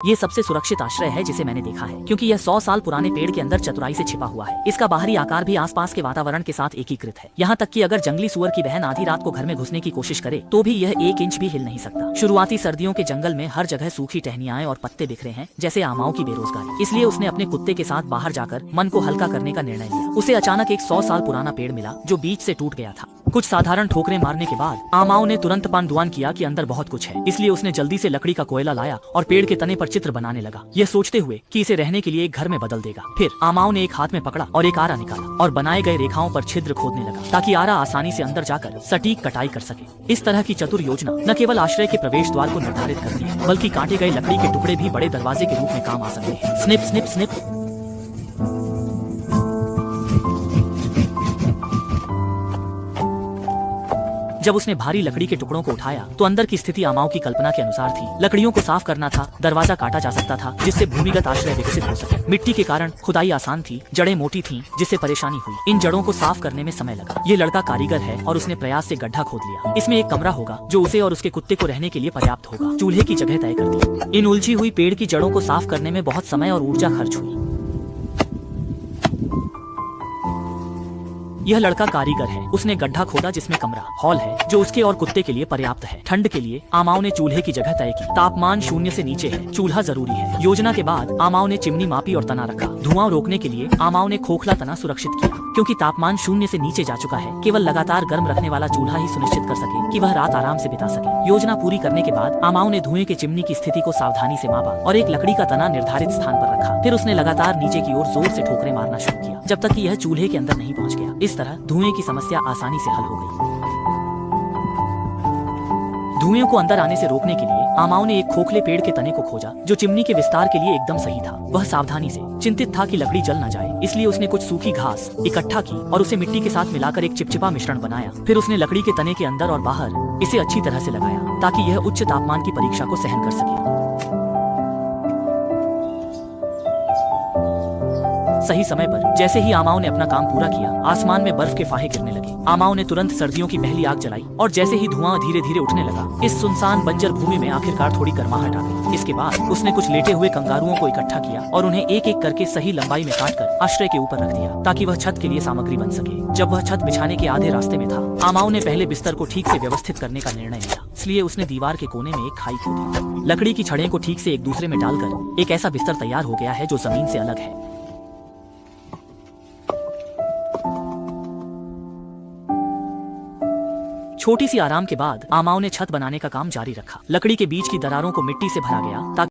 ये सबसे सुरक्षित आश्रय है जिसे मैंने देखा है, क्योंकि यह 100 साल पुराने पेड़ के अंदर चतुराई से छिपा हुआ है। इसका बाहरी आकार भी आसपास के वातावरण के साथ एकीकृत है। यहाँ तक कि अगर जंगली सुअर की बहन आधी रात को घर में घुसने की कोशिश करे तो भी यह 1 इंच भी हिल नहीं सकता। शुरुआती सर्दियों के जंगल में हर जगह सूखी टहनियाएं और पत्ते बिखरे हैं, जैसे आमाओं की बेरोजगारी। इसलिए उसने अपने कुत्ते के साथ बाहर जाकर मन को हल्का करने का निर्णय लिया। उसे अचानक एक 100 साल पुराना पेड़ मिला जो बीच से टूट गया था। कुछ साधारण ठोकरें मारने के बाद आमाओं ने तुरंत पान किया कि अंदर बहुत कुछ है। इसलिए उसने जल्दी से लकड़ी का कोयला लाया और पेड़ के तने पर चित्र बनाने लगा, यह सोचते हुए कि इसे रहने के लिए एक घर में बदल देगा। फिर आमाओं ने एक हाथ में पकड़ा और एक आरा निकाला और बनाए गए रेखाओं पर छिद्र खोदने लगा ताकि आरा आसानी से अंदर जाकर सटीक कटाई कर सके। इस तरह की चतुर योजना न केवल आश्रय के प्रवेश द्वार को निर्धारित करती है, बल्कि काटे गए लकड़ी के टुकड़े भी बड़े दरवाजे के रूप में काम आ सकते हैं। Snip snip snip. जब उसने भारी लकड़ी के टुकड़ों को उठाया तो अंदर की स्थिति आमाओं की कल्पना के अनुसार थी। लकड़ियों को साफ करना था, दरवाजा काटा जा सकता था जिससे भूमिगत आश्रय विकसित हो सके। मिट्टी के कारण खुदाई आसान थी, जड़ें मोटी थीं जिससे परेशानी हुई। इन जड़ों को साफ करने में समय लगा। ये लड़का कारीगर है और उसने प्रयास से गड्ढा खोद लिया। इसमें एक कमरा होगा जो उसे और उसके कुत्ते को रहने के लिए पर्याप्त होगा। चूल्हे की जगह तय कर दी। इन उलझी हुई पेड़ की जड़ों को साफ करने में बहुत समय और ऊर्जा खर्च हुई। यह लड़का कारीगर है। उसने गड्ढा खोदा जिसमें कमरा हॉल है जो उसके और कुत्ते के लिए पर्याप्त है। ठंड के लिए आमाओं ने चूल्हे की जगह तय की। तापमान 0 से नीचे है, चूल्हा जरूरी है। योजना के बाद आमाओं ने चिमनी मापी और तना रखा। धुआं रोकने के लिए आमाओं ने खोखला तना सुरक्षित किया, क्योंकि तापमान 0 से नीचे जा चुका है। केवल लगातार गर्म रखने वाला चूल्हा ही सुनिश्चित कर सके कि वह रात आराम से बिता सके। योजना पूरी करने के बाद आमाओं ने धुएं के चिमनी की स्थिति को सावधानी से मापा और एक लकड़ी का तना निर्धारित स्थान पर रखा। फिर उसने लगातार नीचे की ओर जोर से ठोकरें मारना शुरू किया जब तक कि यह चूल्हे के अंदर नहीं पहुंच गया। इस तरह धुएं की समस्या आसानी से हल हो गई। धुएं को अंदर आने से रोकने के लिए आमाओं ने एक खोखले पेड़ के तने को खोजा जो चिमनी के विस्तार के लिए एकदम सही था। वह सावधानी से चिंतित था कि लकड़ी जल न जाए, इसलिए उसने कुछ सूखी घास इकट्ठा की और उसे मिट्टी के साथ मिलाकर एक चिपचिपा मिश्रण बनाया। फिर उसने लकड़ी के तने के अंदर और बाहर इसे अच्छी तरह से लगाया ताकि यह उच्च तापमान की परीक्षा को सहन कर सके। सही समय पर जैसे ही आमाओं ने अपना काम पूरा किया, आसमान में बर्फ के फाहे गिरने लगे। आमाओं ने तुरंत सर्दियों की पहली आग जलाई और जैसे ही धुआं धीरे धीरे उठने लगा, इस सुनसान बंजर भूमि में आखिरकार थोड़ी गर्माहट आ गई। इसके बाद उसने कुछ लेटे हुए कंगारुओं को इकट्ठा किया और उन्हें एक एक करके सही लंबाई में काटकर आश्रय के ऊपर रख दिया ताकि वह छत के लिए सामग्री बन सके। जब वह छत बिछाने के आधे रास्ते में था, आमाओं ने पहले बिस्तर को ठीक से व्यवस्थित करने का निर्णय लिया। इसलिए उसने दीवार के कोने में एक खाई खोदी। लकड़ी की छड़ें को ठीक से एक दूसरे में डालकर एक ऐसा बिस्तर तैयार हो गया है जो जमीन से अलग है। छोटी सी आराम के बाद आमाओं ने छत बनाने का काम जारी रखा। लकड़ी के बीच की दरारों को मिट्टी से भरा गया ताकि